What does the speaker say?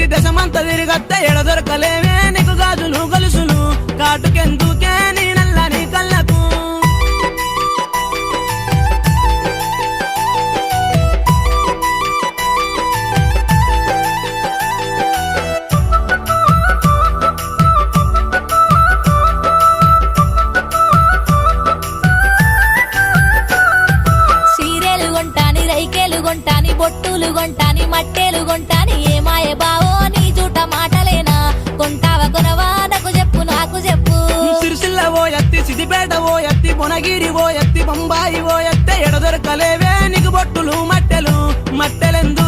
ఎత్తి దశమంత తిరిగత్తే ఎడ దొరకలేవే నీకు గాజులు గొలుసులు కాటుకెందుకే నీ నల్లని కళ్ళకు కొంటాని బొట్టులు కొంటాని మట్టెలు కొంటాని ఏమాయ బావో నీ జూట మాటలేనా కొంటావా కొనవా నాకు చెప్పు నాకు చెప్పు సిరిసిల్ల ఓ ఎత్తి సిద్దిపేట ఓ ఎత్తి బొనగిరి ఓ ఎత్తి బొంబాయి ఓ ఎత్తే ఎడ దొరకలేవే నీకు బొట్టులు మట్టెలు మట్టెలెందు